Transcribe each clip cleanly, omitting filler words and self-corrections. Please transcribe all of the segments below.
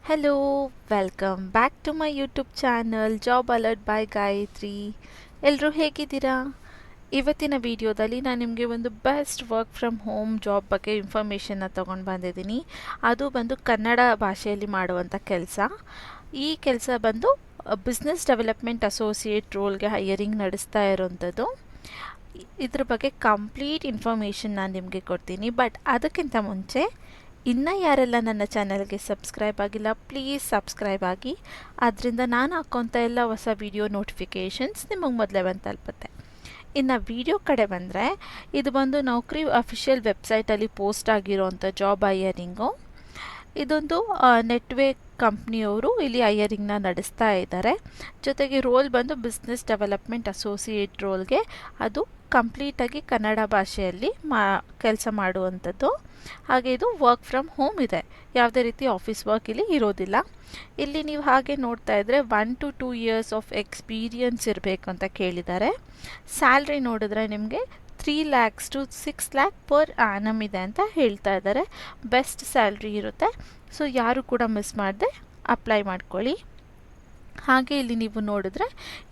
Hello, welcome back to my YouTube channel job alert by Gayathri. ಎಲ್ಲರೂ ಹೇಗಿದ್ದೀರಾ? ಇವತ್ತಿನ ವಿಡಿಯೋದಲ್ಲಿ ನಾನು ನಿಮಗೆ ಒಂದು best work from home job ಬಗ್ಗೆ ಇನ್ಫಾರ್ಮೇಷನ್ನ ತೊಗೊಂಡು ಬಂದಿದ್ದೀನಿ. ಅದು ಬಂದು ಕನ್ನಡ ಭಾಷೆಯಲ್ಲಿ ಮಾಡುವಂಥ ಕೆಲಸ. ಈ ಕೆಲಸ ಬಂದು ಬಿಸ್ನೆಸ್ ಡೆವಲಪ್ಮೆಂಟ್ ಅಸೋಸಿಯೇಟ್ ರೋಲ್ಗೆ ಹೈಯರಿಂಗ್ ನಡೆಸ್ತಾ ಇರೋವಂಥದ್ದು. ಇದ್ರ ಬಗ್ಗೆ ಕಂಪ್ಲೀಟ್ ಇನ್ಫಾರ್ಮೇಷನ್ ನಾನು ನಿಮಗೆ ಕೊಡ್ತೀನಿ. ಬಟ್ ಅದಕ್ಕಿಂತ ಮುಂಚೆ ಇನ್ನು ಯಾರೆಲ್ಲ ನನ್ನ ಚಾನಲ್ಗೆ ಸಬ್ಸ್ಕ್ರೈಬ್ ಆಗಿಲ್ಲ, ಪ್ಲೀಸ್ ಸಬ್ಸ್ಕ್ರೈಬ್ ಆಗಿ. ಅದರಿಂದ ನಾನು ಹಾಕೋಂಥ ಎಲ್ಲ ಹೊಸ ವಿಡಿಯೋ ನೋಟಿಫಿಕೇಷನ್ಸ್ ನಿಮಗೆ ಮೊದಲೇ ಬಂದು ತಲುಪುತ್ತೆ. ಇನ್ನು ವಿಡಿಯೋ ಕಡೆ ಬಂದರೆ, ಇದು ಬಂದು ನೌಕರಿ ಅಫಿಷಿಯಲ್ ವೆಬ್ಸೈಟಲ್ಲಿ ಪೋಸ್ಟ್ ಆಗಿರೋವಂಥ ಜಾಬ್ ಹೈಯರಿಂಗು. ಇದೊಂದು ನೆಟ್ವೇಕ್ ಕಂಪ್ನಿಯವರು ಇಲ್ಲಿ ಹೈಯರಿಂಗ್ನ ನಡೆಸ್ತಾ ಇದ್ದಾರೆ. ಜೊತೆಗೆ ರೋಲ್ ಬಂದು ಬಿಸ್ನೆಸ್ ಡೆವಲಪ್ಮೆಂಟ್ ಅಸೋಸಿಯೇಟ್ ರೋಲ್ಗೆ, ಅದು ಕಂಪ್ಲೀಟಾಗಿ ಕನ್ನಡ ಭಾಷೆಯಲ್ಲಿ ಕೆಲಸ ಮಾಡುವಂಥದ್ದು. ಹಾಗೆ ಇದು ವರ್ಕ್ ಫ್ರಮ್ ಹೋಮ್ ಇದೆ, ಯಾವುದೇ ರೀತಿ ಆಫೀಸ್ ವರ್ಕ್ ಇಲ್ಲಿ ಇರೋದಿಲ್ಲ. ಇಲ್ಲಿ ನೀವು ಹಾಗೆ ನೋಡ್ತಾ ಇದ್ದರೆ 1 to 2 years ಆಫ್ ಎಕ್ಸ್ಪೀರಿಯನ್ಸ್ ಇರಬೇಕು ಅಂತ ಕೇಳಿದ್ದಾರೆ. ಸ್ಯಾಲ್ರಿ ನೋಡಿದ್ರೆ ನಿಮಗೆ 3 lakhs to 6 lakh per annum ಇದೆ ಅಂತ ಹೇಳ್ತಾ ಇದ್ದಾರೆ. ಬೆಸ್ಟ್ ಸ್ಯಾಲ್ರಿ ಇರುತ್ತೆ. ಸೊ ಯಾರು ಕೂಡ ಮಿಸ್ ಮಾಡದೆ ಅಪ್ಲೈ ಮಾಡ್ಕೊಳ್ಳಿ. ಹಾಗೆ ಇಲ್ಲಿ ನೀವು ನೋಡಿದ್ರೆ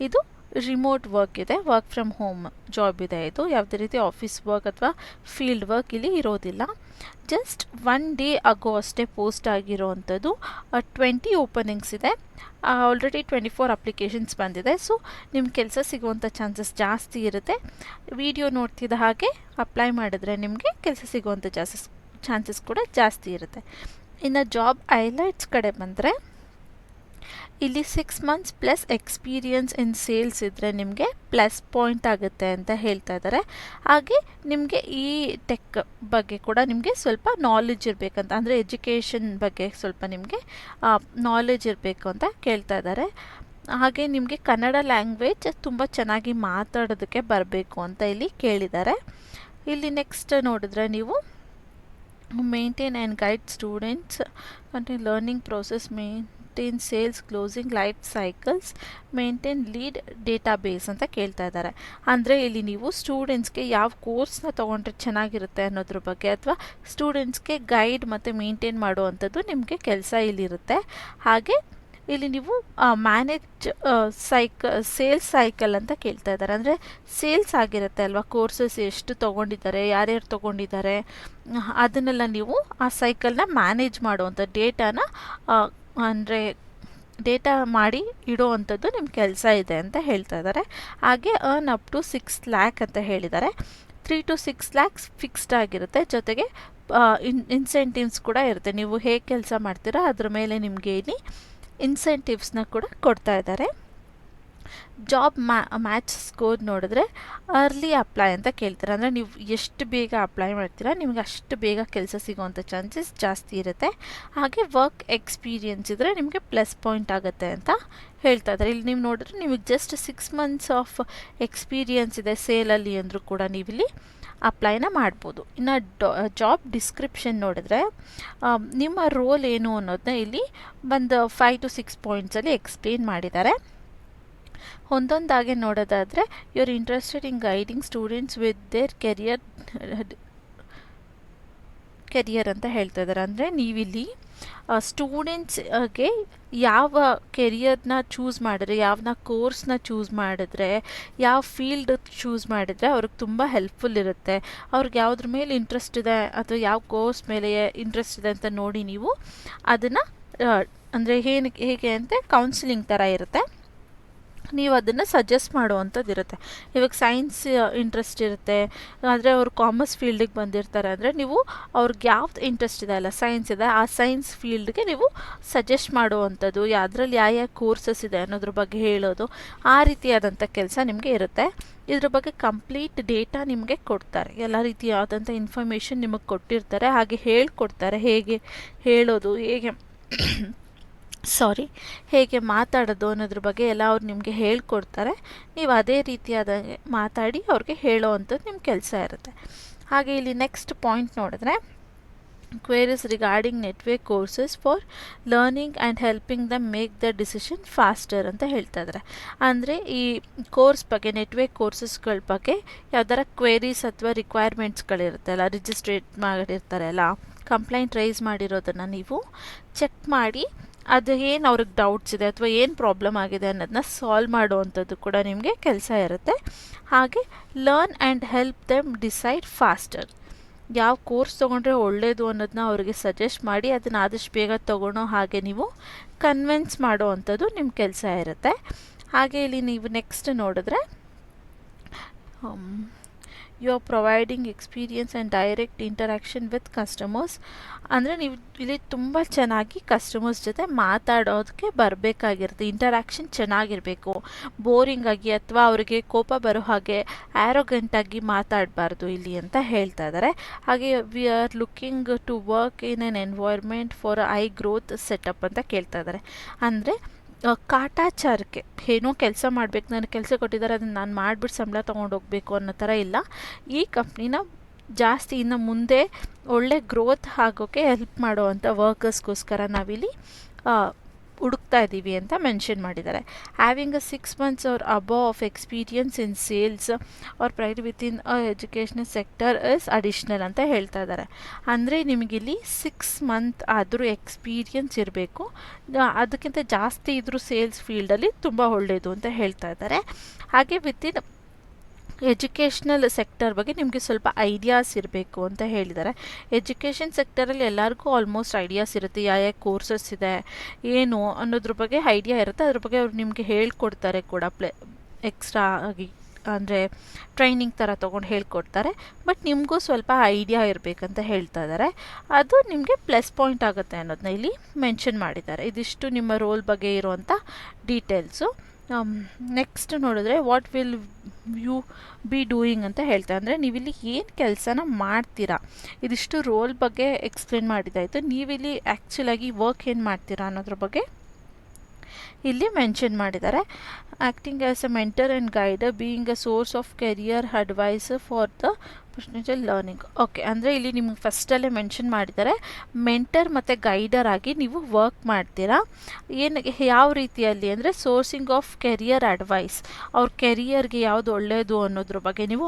ಇದು ರಿಮೋಟ್ ವರ್ಕ್ ಇದೆ, ವರ್ಕ್ ಫ್ರಮ್ ಹೋಮ್ ಜಾಬ್ ಇದೆ. ಇದು ಯಾವುದೇ ರೀತಿ ಆಫೀಸ್ ವರ್ಕ್ ಅಥವಾ ಫೀಲ್ಡ್ ವರ್ಕ್ ಇಲ್ಲಿ ಇರೋದಿಲ್ಲ. ಜಸ್ಟ್ 1 day ಅಗೋ ಅಷ್ಟೇ ಪೋಸ್ಟ್ ಆಗಿರೋವಂಥದ್ದು. 20 ಓಪನಿಂಗ್ಸ್ ಇದೆ. ಆಲ್ರೆಡಿ 24 ಅಪ್ಲಿಕೇಶನ್ಸ್ ಬಂದಿದೆ. ಸೊ ನಿಮ್ಮ ಕೆಲಸ ಸಿಗುವಂಥ ಚಾನ್ಸಸ್ ಜಾಸ್ತಿ ಇರುತ್ತೆ. ವಿಡಿಯೋ ನೋಡ್ತಿದ್ದ ಹಾಗೆ ಅಪ್ಲೈ ಮಾಡಿದ್ರೆ ನಿಮಗೆ ಕೆಲಸ ಸಿಗುವಂಥ ಚಾನ್ಸಸ್ ಕೂಡ ಜಾಸ್ತಿ ಇರುತ್ತೆ. ಇನ್ನು ಜಾಬ್ ಹೈಲೈಟ್ಸ್ ಕಡೆ ಬಂದರೆ, ಇಲ್ಲಿ 6 months plus experience in sales ಇದ್ದರೆ ನಿಮಗೆ ಪ್ಲಸ್ ಪಾಯಿಂಟ್ ಆಗುತ್ತೆ ಅಂತ ಹೇಳ್ತಾ ಇದ್ದಾರೆ. ಹಾಗೆ ನಿಮಗೆ ಈ ಟೆಕ್ ಬಗ್ಗೆ ಕೂಡ ನಿಮಗೆ ಸ್ವಲ್ಪ ನಾಲೆಜ್ ಇರಬೇಕಂತ, ಅಂದರೆ ಎಜುಕೇಷನ್ ಬಗ್ಗೆ ಸ್ವಲ್ಪ ನಿಮಗೆ ನಾಲೆಜ್ ಇರಬೇಕು ಅಂತ ಕೇಳ್ತಾ ಇದ್ದಾರೆ. ಹಾಗೆ ನಿಮಗೆ ಕನ್ನಡ ಲ್ಯಾಂಗ್ವೇಜ್ ತುಂಬ ಚೆನ್ನಾಗಿ ಮಾತಾಡೋದಕ್ಕೆ ಬರಬೇಕು ಅಂತ ಇಲ್ಲಿ ಕೇಳಿದ್ದಾರೆ. ಇಲ್ಲಿ ನೆಕ್ಸ್ಟ್ ನೋಡಿದ್ರೆ ನೀವು maintain and guide students, continue learning process, maintain sales closing life cycles, maintain lead database ಅಂತ ಕೇಳ್ತಾ ಇದ್ದಾರೆ. ಅಂದರೆ ಇಲ್ಲಿ ನೀವು ಸ್ಟೂಡೆಂಟ್ಸ್ಗೆ ಯಾವ ಕೋರ್ಸ್ನ ತೊಗೊಂಡ್ರೆ ಚೆನ್ನಾಗಿರುತ್ತೆ ಅನ್ನೋದ್ರ ಬಗ್ಗೆ, ಅಥವಾ ಸ್ಟೂಡೆಂಟ್ಸ್ಗೆ ಗೈಡ್ ಮತ್ತು ಮೇಂಟೈನ್ ಮಾಡುವಂಥದ್ದು ನಿಮಗೆ ಕೆಲಸ ಇಲ್ಲಿರುತ್ತೆ. ಹಾಗೆ ಇಲ್ಲಿ ನೀವು ಮ್ಯಾನೇಜ್ ಸೇಲ್ಸ್ ಸೈಕಲ್ ಅಂತ ಕೇಳ್ತಾ ಇದ್ದಾರೆ. ಅಂದರೆ ಸೇಲ್ಸ್ ಆಗಿರುತ್ತೆ ಅಲ್ವಾ, ಕೋರ್ಸಸ್ ಎಷ್ಟು ತೊಗೊಂಡಿದ್ದಾರೆ, ಯಾರ್ಯಾರು ತೊಗೊಂಡಿದ್ದಾರೆ, ಅದನ್ನೆಲ್ಲ ನೀವು ಆ ಸೈಕಲ್ನ ಮ್ಯಾನೇಜ್ ಮಾಡುವಂಥ ಡೇಟಾನ, ಅಂದರೆ ಡೇಟಾ ಮಾಡಿ ಇಡೋ ಅಂಥದ್ದು ನಿಮ್ಮ ಕೆಲಸ ಇದೆ ಅಂತ ಹೇಳ್ತಾ ಇದ್ದಾರೆ. ಹಾಗೆ ಅರ್ನ್ ಅಪ್ ಟು 6 lakh ಅಂತ ಹೇಳಿದ್ದಾರೆ. 3 to 6 lakhs ಫಿಕ್ಸ್ಡ್ ಆಗಿರುತ್ತೆ. ಜೊತೆಗೆ ಇನ್ಸೆಂಟಿವ್ಸ್ ಕೂಡ ಇರುತ್ತೆ. ನೀವು ಹೇಗೆ ಕೆಲಸ ಮಾಡ್ತೀರಾ ಅದ್ರ ಮೇಲೆ ನಿಮಗೆ ಇಲ್ಲಿ ಇನ್ಸೆಂಟಿವ್ಸ್ನ ಕೂಡ ಕೊಡ್ತಾ ಇದ್ದಾರೆ. ಜಾಬ್ ಮ್ಯಾಚ್ ಸ್ಕೋರ್ ನೋಡಿದ್ರೆ ಅರ್ಲಿ ಅಪ್ಲೈ ಅಂತ ಕೇಳ್ತಾರೆ. ಅಂದರೆ ನೀವು ಎಷ್ಟು ಬೇಗ ಅಪ್ಲೈ ಮಾಡ್ತೀರಾ ನಿಮಗೆ ಅಷ್ಟು ಬೇಗ ಕೆಲಸ ಸಿಗೋವಂಥ ಚಾನ್ಸಸ್ ಜಾಸ್ತಿ ಇರುತ್ತೆ. ಹಾಗೆ ವರ್ಕ್ ಎಕ್ಸ್ಪೀರಿಯನ್ಸ್ ಇದ್ದರೆ ನಿಮಗೆ ಪ್ಲಸ್ ಪಾಯಿಂಟ್ ಆಗುತ್ತೆ ಅಂತ ಹೇಳ್ತಾ ಇದ್ದಾರೆ. ಇಲ್ಲಿ ನೀವು ನೋಡಿದ್ರೆ ನಿಮಗೆ ಜಸ್ಟ್ 6 months ಆಫ್ ಎಕ್ಸ್ಪೀರಿಯನ್ಸ್ ಇದೆ ಸೇಲಲ್ಲಿ ಅಂದರೂ ಕೂಡ ನೀವಿಲ್ಲಿ ಅಪ್ಲೈನ ಮಾಡ್ಬೋದು. ಇನ್ನು ಜಾಬ್ ಡಿಸ್ಕ್ರಿಪ್ಷನ್ ನೋಡಿದ್ರೆ ನಿಮ್ಮ ರೋಲ್ ಏನು ಅನ್ನೋದನ್ನ ಇಲ್ಲಿ ಒಂದು 5 to 6 ಪಾಯಿಂಟ್ಸಲ್ಲಿ ಎಕ್ಸ್ಪ್ಲೇನ್ ಮಾಡಿದ್ದಾರೆ. ಒಂದೊಂದಾಗೆ ನೋಡೋದಾದರೆ, you are interested in guiding students with their career ಅಂತ ಹೇಳ್ತಾ ಇದ್ದಾರೆ. ಅಂದರೆ ನೀವಿಲ್ಲಿ ಸ್ಟೂಡೆಂಟ್ಸ್ಗೆ ಯಾವ ಕೆರಿಯರ್ನ ಚೂಸ್ ಮಾಡಿದ್ರೆ, ಯಾವನ್ನ ಕೋರ್ಸ್ನ ಚೂಸ್ ಮಾಡಿದ್ರೆ, ಯಾವ ಫೀಲ್ಡ್ ಚೂಸ್ ಮಾಡಿದ್ರೆ ಅವ್ರಿಗೆ ತುಂಬ ಹೆಲ್ಪ್ಫುಲ್ ಇರುತ್ತೆ. ಅವ್ರಿಗೆ ಯಾವುದ್ರ ಮೇಲೆ ಇಂಟ್ರೆಸ್ಟ್ ಇದೆ ಅಥವಾ ಯಾವ ಕೋರ್ಸ್ ಮೇಲೆ ಇಂಟ್ರೆಸ್ಟ್ ಇದೆ ಅಂತ ನೋಡಿ ನೀವು ಅದನ್ನು, ಅಂದರೆ ಹೇಗೆ ಅಂತ ಕೌನ್ಸಿಲಿಂಗ್ ಥರ ಇರುತ್ತೆ, ನೀವು ಅದನ್ನು ಸಜೆಸ್ಟ್ ಮಾಡುವಂಥದ್ದು ಇರುತ್ತೆ. ಇವಾಗ ಸೈನ್ಸ್ ಇಂಟ್ರೆಸ್ಟ್ ಇರುತ್ತೆ, ಆದರೆ ಅವರು ಕಾಮರ್ಸ್ ಫೀಲ್ಡಿಗೆ ಬಂದಿರ್ತಾರೆ ಅಂದರೆ ನೀವು ಅವ್ರಿಗೆ ಯಾವ್ದು ಇಂಟ್ರೆಸ್ಟ್ ಇದೆ ಅಲ್ಲ, ಸೈನ್ಸ್ ಇದೆ, ಆ ಸೈನ್ಸ್ ಫೀಲ್ಡ್ಗೆ ನೀವು ಸಜೆಸ್ಟ್ ಮಾಡುವಂಥದ್ದು, ಅದರಲ್ಲಿ ಯಾವ ಕೋರ್ಸಸ್ ಇದೆ ಅನ್ನೋದ್ರ ಬಗ್ಗೆ ಹೇಳೋದು, ಆ ರೀತಿಯಾದಂಥ ಕೆಲಸ ನಿಮಗೆ ಇರುತ್ತೆ. ಇದ್ರ ಬಗ್ಗೆ ಕಂಪ್ಲೀಟ್ ಡೇಟಾ ನಿಮಗೆ ಕೊಡ್ತಾರೆ, ಎಲ್ಲ ರೀತಿಯಾದಂಥ ಇನ್ಫಾರ್ಮೇಷನ್ ನಿಮಗೆ ಕೊಟ್ಟಿರ್ತಾರೆ. ಹಾಗೆ ಹೇಳ್ಕೊಡ್ತಾರೆ ಹೇಗೆ ಹೇಳೋದು, ಹೇಗೆ ಮಾತಾಡೋದು ಅನ್ನೋದ್ರ ಬಗ್ಗೆ ಎಲ್ಲ ಅವ್ರು ನಿಮಗೆ ಹೇಳ್ಕೊಡ್ತಾರೆ. ನೀವು ಅದೇ ರೀತಿಯಾದ ಮಾತಾಡಿ ಅವ್ರಿಗೆ ಹೇಳೋ ಅಂಥದ್ದು ನಿಮ್ಮ ಕೆಲಸ ಇರುತ್ತೆ. ಹಾಗೆ ಇಲ್ಲಿ ನೆಕ್ಸ್ಟ್ ಪಾಯಿಂಟ್ ನೋಡಿದ್ರೆ, queries regarding network courses for learning and helping dum make the decision faster ಅಂತ ಹೇಳ್ತಾ ಇದ್ದಾರೆ. ಅಂದರೆ ಈ ಕೋರ್ಸ್ ಬಗ್ಗೆ, ನೆಟ್ವರ್ಕ್ ಕೋರ್ಸಸ್ಗಳ ಬಗ್ಗೆ ಯಾವ್ದಾರ ಕ್ವೇರೀಸ್ ಅಥವಾ ರಿಕ್ವೈರ್ಮೆಂಟ್ಸ್ಗಳಿರುತ್ತೆ ಅಲ್ಲ, ರಿಜಿಸ್ಟ್ರೇಟ್ ಮಾಡಿರ್ತಾರೆ ಅಲ್ಲ, ಕಂಪ್ಲೇಂಟ್ ರೈಸ್ ಮಾಡಿರೋದನ್ನು ನೀವು ಚೆಕ್ ಮಾಡಿ ಅದು ಏನು ಅವ್ರಿಗೆ ಡೌಟ್ಸ್ ಇದೆ ಅಥವಾ ಏನು ಪ್ರಾಬ್ಲಮ್ ಆಗಿದೆ ಅನ್ನೋದನ್ನ ಸಾಲ್ವ್ ಮಾಡುವಂಥದ್ದು ಕೂಡ ನಿಮಗೆ ಕೆಲಸ ಇರುತ್ತೆ. ಹಾಗೆ learn and help them decide faster. ಯಾವ ಕೋರ್ಸ್ ತೊಗೊಂಡ್ರೆ ಒಳ್ಳೆಯದು ಅನ್ನೋದನ್ನ ಅವ್ರಿಗೆ ಸಜೆಸ್ಟ್ ಮಾಡಿ ಅದನ್ನು ಆದಷ್ಟು ಬೇಗ ತೊಗೊಳೋ ಹಾಗೆ ನೀವು ಕನ್ವಿನ್ಸ್ ಮಾಡೋ ಅಂಥದ್ದು ನಿಮ್ಮ ಕೆಲಸ ಇರುತ್ತೆ. ಹಾಗೆ ಇಲ್ಲಿ ನೀವು ನೆಕ್ಸ್ಟ್ ನೋಡಿದ್ರೆ you are providing experience and direct interaction with customers. ಅಂದರೆ ನೀವು ಇಲ್ಲಿ ತುಂಬ ಚೆನ್ನಾಗಿ ಕಸ್ಟಮರ್ಸ್ ಜೊತೆ ಮಾತಾಡೋದಕ್ಕೆ ಬರಬೇಕಾಗಿರುತ್ತೆ. ಇಂಟರಾಕ್ಷನ್ ಚೆನ್ನಾಗಿರಬೇಕು. ಬೋರಿಂಗ್ ಆಗಿ ಅಥವಾ ಅವರಿಗೆ ಕೋಪ ಬರೋ ಹಾಗೆ ಆ್ಯರೋಗೆಂಟಾಗಿ ಮಾತಾಡಬಾರ್ದು ಇಲ್ಲಿ ಅಂತ ಹೇಳ್ತಾ ಇದ್ದಾರೆ. ಹಾಗೆ we are looking to work in an environment for a growth setup ಅಂತ ಕೇಳ್ತಾ ಇದ್ದಾರೆ. ಅಂದರೆ ಕಾಟಾಚಾರಕ್ಕೆ ಏನೋ ಕೆಲಸ ಮಾಡಬೇಕು, ನನಗೆ ಕೆಲಸ ಕೊಟ್ಟಿದ್ದಾರೆ ಅದನ್ನು ನಾನು ಮಾಡಿಬಿಟ್ಟು ಸಂಬಳ ತೊಗೊಂಡೋಗ್ಬೇಕು ಅನ್ನೋ ಥರ ಇಲ್ಲ. ಈ ಕಂಪ್ನಿನ ಜಾಸ್ತಿ ಇನ್ನು ಮುಂದೆ ಒಳ್ಳೆ ಗ್ರೋತ್ ಆಗೋಕ್ಕೆ ಹೆಲ್ಪ್ ಮಾಡುವಂಥ ವರ್ಕರ್ಸ್ಗೋಸ್ಕರ ನಾವಿಲ್ಲಿ ಹುಡುಕ್ತಾ ಇದ್ದೀವಿ ಅಂತ ಮೆನ್ಷನ್ ಮಾಡಿದ್ದಾರೆ. Having a 6 months or above of experience in sales or pride with in a educational sector is additional ಅಂತ ಹೇಳ್ತಾ ಇದ್ದಾರೆ. ಅಂದರೆ ನಿಮಗಿಲ್ಲಿ 6 month ಆದರೂ ಎಕ್ಸ್ಪೀರಿಯನ್ಸ್ ಇರಬೇಕು. ಅದಕ್ಕಿಂತ ಜಾಸ್ತಿ ಇದ್ದರೂ ಸೇಲ್ಸ್ ಫೀಲ್ಡಲ್ಲಿ ತುಂಬ ಒಳ್ಳೆಯದು ಅಂತ ಹೇಳ್ತಾ ಇದ್ದಾರೆ. ಹಾಗೆ ವಿತಿನ್ ಎಜುಕೇಷ್ನಲ್ ಸೆಕ್ಟರ್ ಬಗ್ಗೆ ನಿಮಗೆ ಸ್ವಲ್ಪ ಐಡಿಯಾಸ್ ಇರಬೇಕು ಅಂತ ಹೇಳಿದ್ದಾರೆ. ಎಜುಕೇಷನ್ ಸೆಕ್ಟರಲ್ಲಿ ಎಲ್ಲರಿಗೂ ಆಲ್ಮೋಸ್ಟ್ ಐಡಿಯಾಸ್ ಇರುತ್ತೆ, ಯಾವ ಕೋರ್ಸಸ್ ಇದೆ ಏನು ಅನ್ನೋದ್ರ ಬಗ್ಗೆ ಐಡಿಯಾ ಇರುತ್ತೆ. ಅದ್ರ ಬಗ್ಗೆ ಅವ್ರು ನಿಮಗೆ ಹೇಳ್ಕೊಡ್ತಾರೆ ಕೂಡ ಎಕ್ಸ್ಟ್ರಾ ಆಗಿ, ಅಂದರೆ ಟ್ರೈನಿಂಗ್ ಥರ ತೊಗೊಂಡು ಹೇಳ್ಕೊಡ್ತಾರೆ. ಬಟ್ ನಿಮಗೂ ಸ್ವಲ್ಪ ಐಡಿಯಾ ಇರಬೇಕಂತ ಹೇಳ್ತಾ ಇದ್ದಾರೆ. ಅದು ನಿಮಗೆ ಪ್ಲಸ್ ಪಾಯಿಂಟ್ ಆಗುತ್ತೆ ಅನ್ನೋದನ್ನ ಇಲ್ಲಿ ಮೆನ್ಷನ್ ಮಾಡಿದ್ದಾರೆ. ಇದಿಷ್ಟು ನಿಮ್ಮ ರೋಲ್ ಬಗ್ಗೆ ಇರುವಂಥ ಡೀಟೇಲ್ಸು. ನೆಕ್ಸ್ಟ್ ನೋಡಿದ್ರೆ what will you be doing ಅಂತ ಹೇಳ್ತಾರೆ. ಅಂದರೆ ನೀವಿಲ್ಲಿ ಏನು ಕೆಲಸನ ಮಾಡ್ತೀರಾ, ಇದಿಷ್ಟು ರೋಲ್ ಬಗ್ಗೆ ಎಕ್ಸ್ಪ್ಲೇನ್ ಮಾಡಿದ್ದಾಯಿತು. ನೀವಿಲ್ಲಿ ಆ್ಯಕ್ಚುಲಾಗಿ ವರ್ಕ್ ಏನು ಮಾಡ್ತೀರಾ ಅನ್ನೋದ್ರ ಬಗ್ಗೆ ಇಲ್ಲಿ ಮೆನ್ಷನ್ ಮಾಡಿದ್ದಾರೆ. Acting as a mentor and guider, being a source of career adviser for the professional learning. Okay, ಅಂದರೆ ಇಲ್ಲಿ ನಿಮ್ಗೆ ಫಸ್ಟಲ್ಲೇ ಮೆನ್ಷನ್ ಮಾಡಿದ್ದಾರೆ ಮೆಂಟರ್ ಮತ್ತು ಗೈಡರ್ ಆಗಿ ನೀವು ವರ್ಕ್ ಮಾಡ್ತೀರಾ. ಏನು ಯಾವ ರೀತಿಯಲ್ಲಿ ಅಂದರೆ ಸೋರ್ಸಿಂಗ್ ಆಫ್ ಕೆರಿಯರ್ ಅಡ್ವೈಸ್, ಅವ್ರ ಕೆರಿಯರ್ಗೆ ಯಾವುದು ಒಳ್ಳೆಯದು ಅನ್ನೋದ್ರ ಬಗ್ಗೆ ನೀವು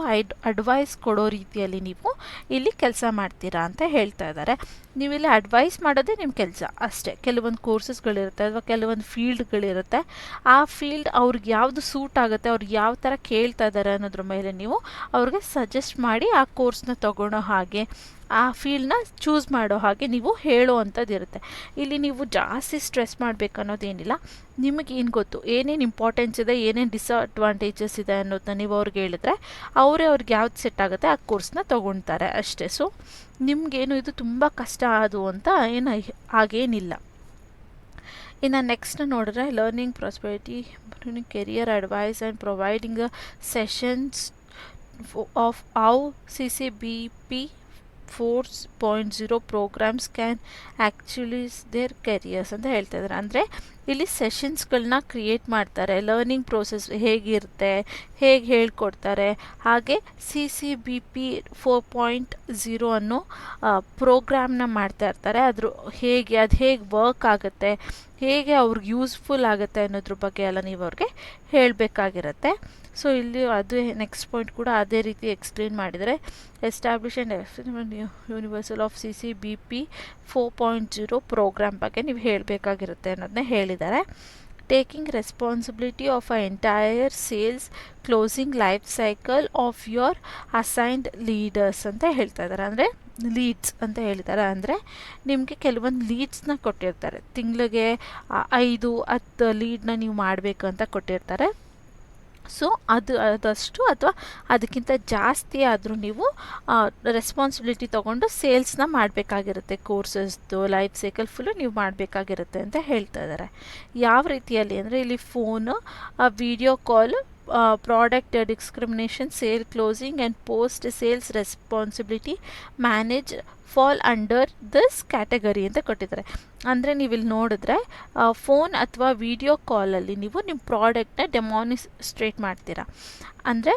ಅಡ್ವೈಸ್ ಕೊಡೋ ರೀತಿಯಲ್ಲಿ ನೀವು ಇಲ್ಲಿ ಕೆಲಸ ಮಾಡ್ತೀರಾ ಅಂತ ಹೇಳ್ತಾ ಇದ್ದಾರೆ. ನೀವಿಲ್ಲಿ ಅಡ್ವೈಸ್ ಮಾಡೋದೇ ನಿಮ್ಮ ಕೆಲಸ ಅಷ್ಟೇ. ಕೆಲವೊಂದು ಕೋರ್ಸಸ್ಗಳಿರುತ್ತೆ ಅಥವಾ ಕೆಲವೊಂದು ಫೀಲ್ಡ್ಗಳಿರುತ್ತೆ. ಆ ಫೀಲ್ಡ್ ಅವ್ರಿಗೆ ಯಾವುದು ಸೂಟ್ ಆಗುತ್ತೆ, ಅವ್ರಿಗೆ ಯಾವ ಥರ ಕೇಳ್ತಾ ಇದ್ದಾರೆ ಅನ್ನೋದ್ರ ಮೇಲೆ ನೀವು ಅವ್ರಿಗೆ ಸಜೆಸ್ಟ್ ಮಾಡಿ ಆ ಕೋರ್ಸ್ನ ತಗೊಳ್ಳೋ ಹಾಗೆ, ಆ ಫೀಲ್ಡ್ನ ಚೂಸ್ ಮಾಡೋ ಹಾಗೆ ನೀವು ಹೇಳೋ ಅಂಥದ್ದು ಇರುತ್ತೆ. ಇಲ್ಲಿ ನೀವು ಜಾಸ್ತಿ ಸ್ಟ್ರೆಸ್ ಮಾಡಬೇಕು ಅನ್ನೋದೇನಿಲ್ಲ. ನಿಮಗೇನು ಗೊತ್ತು, ಏನೇನು ಇಂಪಾರ್ಟೆನ್ಸ್ ಇದೆ, ಏನೇನು ಡಿಸಅಡ್ವಾಂಟೇಜಸ್ ಇದೆ ಅನ್ನೋದನ್ನ ನೀವು ಅವ್ರಿಗೆ ಹೇಳಿದ್ರೆ ಅವ್ರಿಗೆ ಯಾವ್ದು ಸೆಟ್ ಆಗುತ್ತೆ ಆ ಕೋರ್ಸ್ನ ತೊಗೊಳ್ತಾರೆ ಅಷ್ಟೇ. ಸೊ ನಿಮಗೇನು ಇದು ತುಂಬ ಕಷ್ಟ ಅದು ಅಂತ ಏನು ಹಾಗೇನಿಲ್ಲ. ಇನ್ನು ನೆಕ್ಸ್ಟ್ ನೋಡಿದ್ರೆ learning prosperity, career advice and providing sessions of how CCBP 4.0 programs can actualise their careers ಅಂತ ಹೇಳ್ತಾ ಇದ್ದಾರೆ. ಅಂದರೆ ಇಲ್ಲಿ ಸೆಷನ್ಸ್ಗಳನ್ನ ಕ್ರಿಯೇಟ್ ಮಾಡ್ತಾರೆ. ಲರ್ನಿಂಗ್ ಪ್ರೋಸೆಸ್ ಹೇಗಿರುತ್ತೆ, ಹೇಗೆ ಹೇಳ್ಕೊಡ್ತಾರೆ. ಹಾಗೆ CCBP 4.0 ಅನ್ನೋ ಪ್ರೋಗ್ರಾಮ್ನ ಮಾಡ್ತಾ ಇರ್ತಾರೆ. ಅದು ಹೇಗೆ ವರ್ಕ್ ಆಗುತ್ತೆ, ಹೇಗೆ ಅವ್ರಿಗೆ ಯೂಸ್ಫುಲ್ ಆಗುತ್ತೆ ಅನ್ನೋದ್ರ ಬಗ್ಗೆ ಎಲ್ಲ ನೀವು ಅವ್ರಿಗೆ ಹೇಳಬೇಕಾಗಿರುತ್ತೆ. ಸೊ ಇಲ್ಲಿ ಅದು ನೆಕ್ಸ್ಟ್ ಪಾಯಿಂಟ್ ಕೂಡ ಅದೇ ರೀತಿ ಎಕ್ಸ್ಪ್ಲೇನ್ ಮಾಡಿದರೆ establish and universal of CCBP 4.0 programme ಬಗ್ಗೆ ನೀವು ಹೇಳಬೇಕಾಗಿರುತ್ತೆ ಅನ್ನೋದನ್ನ ಹೇಳಿದ್ದಾರೆ. Taking responsibility of a entire sales closing life cycle of your assigned leaders ಅಂತ ಹೇಳ್ತಾ ಇದ್ದಾರೆ. ಅಂದರೆ ಲೀಡ್ಸ್ ಅಂತ ಹೇಳಿದ್ದಾರೆ. ಅಂದರೆ ನಿಮಗೆ ಕೆಲವೊಂದು ಲೀಡ್ಸ್ನ ಕೊಟ್ಟಿರ್ತಾರೆ, ತಿಂಗಳಿಗೆ 5-10 ಲೀಡ್ನ ನೀವು ಮಾಡಬೇಕು ಅಂತ ಕೊಟ್ಟಿರ್ತಾರೆ. ಸೊ ಅದಷ್ಟು ಅಥವಾ ಅದಕ್ಕಿಂತ ಜಾಸ್ತಿ ಆದರೂ ನೀವು ರೆಸ್ಪಾನ್ಸಿಬಿಲಿಟಿ ತೊಗೊಂಡು ಸೇಲ್ಸ್ನ ಮಾಡಬೇಕಾಗಿರುತ್ತೆ. ಕೋರ್ಸಸ್ದು ಲೈಫ್ ಸೈಕಲ್ ಫುಲ್ಲು ನೀವು ಮಾಡಬೇಕಾಗಿರುತ್ತೆ ಅಂತ ಹೇಳ್ತಾ ಇದ್ದಾರೆ. ಯಾವ ರೀತಿಯಲ್ಲಿ ಅಂದರೆ ಇಲ್ಲಿ phone, video call, product discrimination, sale closing and post sales responsibility manage fall under this category ಅಂತ ಕೊಟ್ಟಿದ್ದಾರೆ. ಅಂದರೆ ನೀವು ಇಲ್ಲಿ ನೋಡಿದ್ರೆ ಫೋನ್ ಅಥವಾ ವಿಡಿಯೋ ಕಾಲಲ್ಲಿ ನೀವು ನಿಮ್ಮ ಪ್ರಾಡಕ್ಟ್ನ ಡೆಮಾನಿಸ್ಟ್ರೇಟ್ ಮಾಡ್ತೀರಾ. ಅಂದರೆ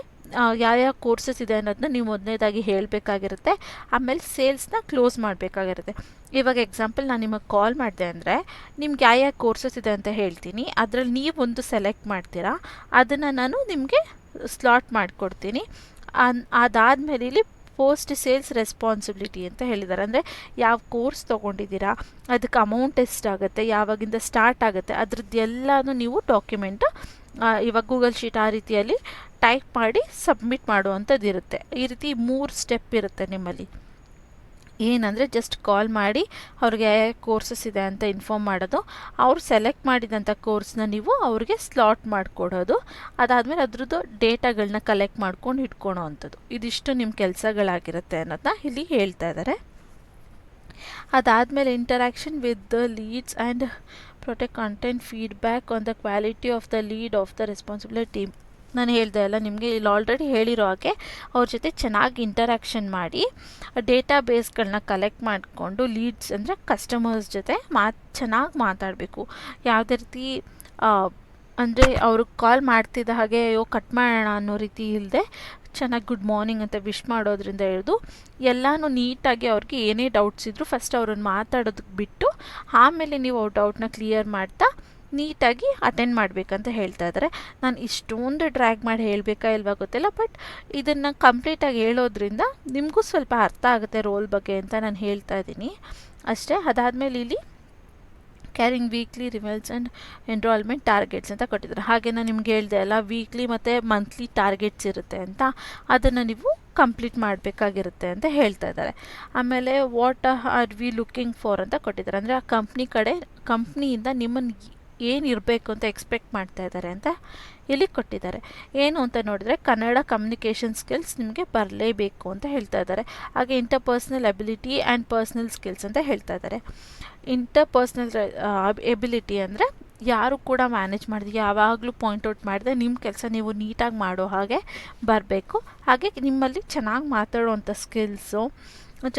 ಯಾವ್ಯಾವ ಕೋರ್ಸಸ್ ಇದೆ ಅನ್ನೋದನ್ನ ನೀವು ಮೊದಲನೇದಾಗಿ ಹೇಳಬೇಕಾಗಿರುತ್ತೆ. ಆಮೇಲೆ ಸೇಲ್ಸ್ನ ಕ್ಲೋಸ್ ಮಾಡಬೇಕಾಗಿರುತ್ತೆ. ಇವಾಗ ಎಕ್ಸಾಂಪಲ್ ನಾನು ನಿಮಗೆ ಕಾಲ್ ಮಾಡಿದೆ ಅಂದರೆ ನಿಮ್ಗೆ ಯಾವ ಕೋರ್ಸಸ್ ಇದೆ ಅಂತ ಹೇಳ್ತೀನಿ. ಅದರಲ್ಲಿ ನೀವೊಂದು ಸೆಲೆಕ್ಟ್ ಮಾಡ್ತೀರಾ, ಅದನ್ನು ನಾನು ನಿಮಗೆ ಸ್ಲಾಟ್ ಮಾಡಿಕೊಡ್ತೀನಿ. ಅದಾದಮೇಲೆ ಇಲ್ಲಿ ಪೋಸ್ಟ್ ಸೇಲ್ಸ್ ರೆಸ್ಪಾನ್ಸಿಬಿಲಿಟಿ ಅಂತ ಹೇಳಿದ್ದಾರೆ. ಅಂದರೆ ಯಾವ ಕೋರ್ಸ್ ತೊಗೊಂಡಿದ್ದೀರಾ, ಅದಕ್ಕೆ ಅಮೌಂಟ್ ಎಷ್ಟಾಗುತ್ತೆ, ಯಾವಾಗಿಂದ ಸ್ಟಾರ್ಟ್ ಆಗುತ್ತೆ, ಅದ್ರದ್ದು ಎಲ್ಲನೂ ನೀವು ಡಾಕ್ಯುಮೆಂಟ್ ಇವಾಗ ಗೂಗಲ್ ಶೀಟ್ ಆ ರೀತಿಯಲ್ಲಿ ಟೈಪ್ ಮಾಡಿ ಸಬ್ಮಿಟ್ ಮಾಡುವಂಥದ್ದು ಇರುತ್ತೆ. ಈ ರೀತಿ 3 ಸ್ಟೆಪ್ ಇರುತ್ತೆ ನಿಮ್ಮಲ್ಲಿ. ಏನಂದರೆ ಜಸ್ಟ್ ಕಾಲ್ ಮಾಡಿ ಅವ್ರಿಗೆ ಯಾವ ಕೋರ್ಸಸ್ ಇದೆ ಅಂತ ಇನ್ಫಾರ್ಮ್ ಮಾಡೋದು, ಅವ್ರು ಸೆಲೆಕ್ಟ್ ಮಾಡಿದಂಥ ಕೋರ್ಸ್ನ ನೀವು ಅವ್ರಿಗೆ ಸ್ಲಾಟ್ ಮಾಡಿಕೊಡೋದು, ಅದಾದಮೇಲೆ ಅದ್ರದ್ದು ಡೇಟಾಗಳನ್ನ ಕಲೆಕ್ಟ್ ಮಾಡ್ಕೊಂಡು ಇಟ್ಕೊಳೋ ಅಂಥದ್ದು. ಇದಿಷ್ಟು ನಿಮ್ಮ ಕೆಲಸಗಳಾಗಿರುತ್ತೆ ಅನ್ನೋದನ್ನ ಇಲ್ಲಿ ಹೇಳ್ತಾ ಇದ್ದಾರೆ. ಅದಾದಮೇಲೆ interaction with the leads and protect content feedback on the quality of the lead of the responsible team. ನಾನು ಹೇಳ್ದೆ ಅಲ್ಲ ನಿಮಗೆ, ಇಲ್ಲಿ ಆಲ್ರೆಡಿ ಹೇಳಿರೋ ಹಾಗೆ ಅವ್ರ ಜೊತೆ ಚೆನ್ನಾಗಿ ಇಂಟರಾಕ್ಷನ್ ಮಾಡಿ ಡೇಟಾ ಬೇಸ್ಗಳನ್ನ ಕಲೆಕ್ಟ್ ಮಾಡಿಕೊಂಡು ಲೀಡ್ಸ್ ಅಂದರೆ ಕಸ್ಟಮರ್ಸ್ ಜೊತೆ ಚೆನ್ನಾಗಿ ಮಾತಾಡಬೇಕು. ಯಾವುದೇ ರೀತಿ ಅಂದರೆ ಅವ್ರಿಗೆ ಕಾಲ್ ಮಾಡ್ತಿದ್ದ ಹಾಗೆ ಅಯ್ಯೋ ಕಟ್ ಮಾಡೋಣ ಅನ್ನೋ ರೀತಿ ಇಲ್ಲದೆ ಚೆನ್ನಾಗಿ ಗುಡ್ ಮಾರ್ನಿಂಗ್ ಅಂತ ವಿಶ್ ಮಾಡೋದ್ರಿಂದ ಹಿಡಿದು ಎಲ್ಲನೂ ನೀಟಾಗಿ ಅವ್ರಿಗೆ ಏನೇ ಡೌಟ್ಸ್ ಇದ್ದರೂ ಫಸ್ಟ್ ಅವ್ರನ್ನ ಮಾತಾಡೋದಕ್ಕೆ ಬಿಟ್ಟು ಆಮೇಲೆ ನೀವು ಅವ್ರ ಡೌಟ್ನ ಕ್ಲಿಯರ್ ಮಾಡ್ತಾ ನೀಟಾಗಿ ಅಟೆಂಡ್ ಮಾಡಬೇಕಂತ ಹೇಳ್ತಾ ಇದ್ದಾರೆ. ನಾನು ಇಷ್ಟೊಂದು ಡ್ರ್ಯಾಗ್ ಮಾಡಿ ಹೇಳಬೇಕಾ ಇಲ್ವಾ ಗೊತ್ತಿಲ್ಲ, ಬಟ್ ಇದನ್ನು ಕಂಪ್ಲೀಟಾಗಿ ಹೇಳೋದ್ರಿಂದ ನಿಮಗೂ ಸ್ವಲ್ಪ ಅರ್ಥ ಆಗುತ್ತೆ ರೋಲ್ ಬಗ್ಗೆ ಅಂತ ನಾನು ಹೇಳ್ತಾ ಇದ್ದೀನಿ ಅಷ್ಟೇ. ಅದಾದಮೇಲೆ ಇಲ್ಲಿ carrying weekly rivals and enrolment targets ಅಂತ ಕೊಟ್ಟಿದ್ದಾರೆ. ಹಾಗೆ ನಾನು ನಿಮ್ಗೆ ಹೇಳಿದೆ ಅಲ್ಲ, ವೀಕ್ಲಿ ಮತ್ತು ಮಂತ್ಲಿ ಟಾರ್ಗೆಟ್ಸ್ ಇರುತ್ತೆ ಅಂತ, ಅದನ್ನು ನೀವು ಕಂಪ್ಲೀಟ್ ಮಾಡಬೇಕಾಗಿರುತ್ತೆ ಅಂತ ಹೇಳ್ತಾ ಇದ್ದಾರೆ. ಆಮೇಲೆ what are we looking for ಅಂತ ಕೊಟ್ಟಿದ್ದಾರೆ. ಅಂದರೆ ಆ ಕಂಪ್ನಿಯಿಂದ ನಿಮ್ಮನ್ನು ಏನಿರಬೇಕು ಅಂತ ಎಕ್ಸ್ಪೆಕ್ಟ್ ಮಾಡ್ತಾ ಇದ್ದಾರೆ ಅಂತ ಇಲ್ಲಿ ಕೊಟ್ಟಿದ್ದಾರೆ. ಏನು ಅಂತ ನೋಡಿದ್ರೆ ಕನ್ನಡ ಕಮ್ಯುನಿಕೇಷನ್ ಸ್ಕಿಲ್ಸ್ ನಿಮಗೆ ಬರಲೇಬೇಕು ಅಂತ ಹೇಳ್ತಾ ಇದ್ದಾರೆ. ಹಾಗೆ interpersonal ability and personal skills ಅಂತ ಹೇಳ್ತಾ ಇದ್ದಾರೆ. ಇಂಟರ್ಪರ್ಸ್ನಲ್ ಎಬಿಲಿಟಿ ಅಂದರೆ ಯಾರು ಕೂಡ ಮ್ಯಾನೇಜ್ ಮಾಡಿದೆ, ಯಾವಾಗಲೂ ಪಾಯಿಂಟ್ಔಟ್ ಮಾಡಿದೆ ನಿಮ್ಮ ಕೆಲಸ ನೀವು ನೀಟಾಗಿ ಮಾಡೋ ಹಾಗೆ ಬರಬೇಕು. ಹಾಗೆ ನಿಮ್ಮಲ್ಲಿ ಚೆನ್ನಾಗಿ ಮಾತಾಡುವಂಥ ಸ್ಕಿಲ್ಸು,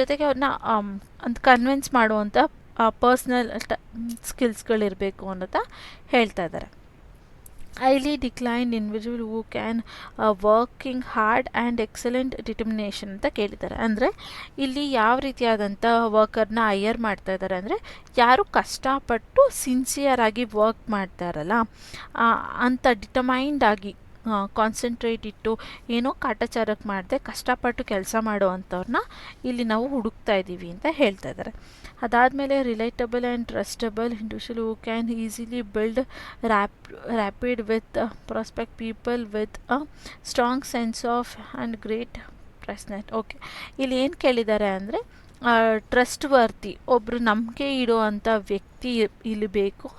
ಜೊತೆಗೆ ಅವ್ರನ್ನ ಒಂದು ಕನ್ವಿನ್ಸ್ ಮಾಡುವಂಥ ಪರ್ಸ್ನಲ್ ಸ್ಕಿಲ್ಸ್ಗಳಿರಬೇಕು ಅನ್ನೋದ ಹೇಳ್ತಾ ಇದ್ದಾರೆ. Highly decline individual who can working hard and excellent determination ಅಂತ ಕೇಳಿದ್ದಾರೆ. ಅಂದರೆ ಇಲ್ಲಿ ಯಾವ ರೀತಿಯಾದಂಥ ವರ್ಕರ್ನ ಹೈಯರ್ ಮಾಡ್ತಾ ಇದ್ದಾರೆ ಅಂದರೆ ಯಾರು ಕಷ್ಟಪಟ್ಟು ಸಿನ್ಸಿಯರಾಗಿ ವರ್ಕ್ ಮಾಡ್ತಾರಲ್ಲ ಅಂಥ ಡಿಟರ್ಮೈನ್ಡ್ ಆಗಿ ಕಾನ್ಸಂಟ್ರೇಟ್ ಇಟ್ಟು ಏನೋ ಕಾಟಾಚಾರಕ್ಕೆ ಮಾಡದೆ ಕಷ್ಟಪಟ್ಟು ಕೆಲಸ ಮಾಡುವಂಥವ್ರನ್ನ ಇಲ್ಲಿ ನಾವು ಹುಡುಕ್ತಾ ಇದ್ದೀವಿ ಅಂತ ಹೇಳ್ತಾ ಇದ್ದಾರೆ. ಅದಾದಮೇಲೆ relatable and trustable individual who can easily build rapid with prospect people with a strong sense of and great presence. Okay, ಇಲ್ಲಿ ಏನು ಕೇಳಿದ್ದಾರೆ ಅಂದರೆ ಟ್ರಸ್ಟ್ ವರ್ತಿ, ಒಬ್ಬರು ನಂಬಿಕೆ ಇಡುವಂಥ ವ್ಯಕ್ತಿ ಇಲ್ಲಿ ಬೇಕು.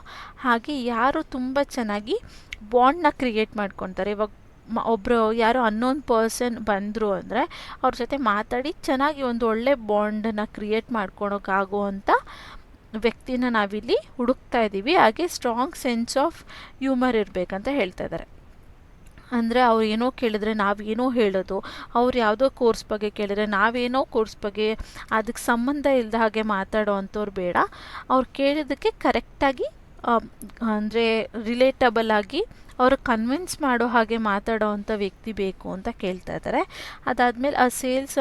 ಹಾಗೆ ಯಾರು ತುಂಬ ಚೆನ್ನಾಗಿ ಬಾಂಡ್ನ ಕ್ರಿಯೇಟ್ ಮಾಡ್ಕೊತಾರೆ. ಇವಾಗ ಒಬ್ಬರು ಯಾರೋ ಅನ್ನೋನ್ ಪರ್ಸನ್ ಬಂದರು ಅಂದರೆ ಅವ್ರ ಜೊತೆ ಮಾತಾಡಿ ಚೆನ್ನಾಗಿ ಒಂದು ಒಳ್ಳೆ ಬಾಂಡನ್ನು ಕ್ರಿಯೇಟ್ ಮಾಡ್ಕೊಳೋಕ್ಕಾಗುವಂಥ ವ್ಯಕ್ತಿನ ನಾವಿಲ್ಲಿ ಹುಡುಕ್ತಾ ಇದ್ದೀವಿ. ಹಾಗೆ ಸ್ಟ್ರಾಂಗ್ ಸೆನ್ಸ್ ಆಫ್ ಹ್ಯೂಮರ್ ಇರಬೇಕಂತ ಹೇಳ್ತಾ ಇದ್ದಾರೆ. ಅಂದರೆ ಅವ್ರು ಏನೋ ಕೇಳಿದ್ರೆ ನಾವೇನೋ ಹೇಳೋದು, ಅವ್ರು ಯಾವುದೋ ಕೋರ್ಸ್ ಬಗ್ಗೆ ಕೇಳಿದ್ರೆ ನಾವೇನೋ ಕೋರ್ಸ್ ಬಗ್ಗೆ ಅದಕ್ಕೆ ಸಂಬಂಧ ಇಲ್ಲದ ಹಾಗೆ ಮಾತಾಡೋ ಅಂಥವ್ರು ಬೇಡ. ಅವ್ರು ಕೇಳಿದ್ದಕ್ಕೆ ಕರೆಕ್ಟಾಗಿ ಅಂದರೆ ರಿಲೇಟಬಲ್ ಆಗಿ ಅವರು ಕನ್ವಿನ್ಸ್ ಮಾಡೋ ಹಾಗೆ ಮಾತಾಡೋ ಅಂಥ ವ್ಯಕ್ತಿ ಬೇಕು ಅಂತ ಕೇಳ್ತಾ ಇದ್ದಾರೆ. ಅದಾದಮೇಲೆ ಆ sales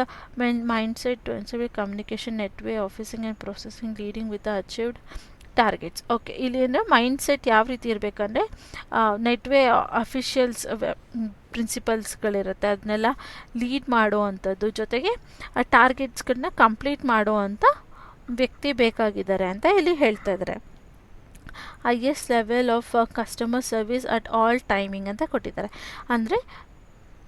mindset communication network officing and processing leading with achieved targets. Okay, ಇಲ್ಲಿ ಅಂದರೆ ಮೈಂಡ್ಸೆಟ್ ಯಾವ ರೀತಿ ಇರಬೇಕಂದ್ರೆ ನೆಟ್ವೇ ಅಫಿಷಿಯಲ್ಸ್ ಪ್ರಿನ್ಸಿಪಲ್ಸ್ಗಳಿರುತ್ತೆ ಅದನ್ನೆಲ್ಲ ಲೀಡ್ ಮಾಡೋ ಅಂಥದ್ದು, ಜೊತೆಗೆ ಆ ಟಾರ್ಗೆಟ್ಸ್ಗಳನ್ನ ಕಂಪ್ಲೀಟ್ ಮಾಡೋ ಅಂಥ ವ್ಯಕ್ತಿ ಬೇಕಾಗಿದ್ದಾರೆ ಅಂತ ಇಲ್ಲಿ ಹೇಳ್ತಾ ಇದ್ದಾರೆ. Highest level of customer service at all timing ಅಂತ ಕೊಟ್ಟಿದ್ದಾರೆ. ಅಂದರೆ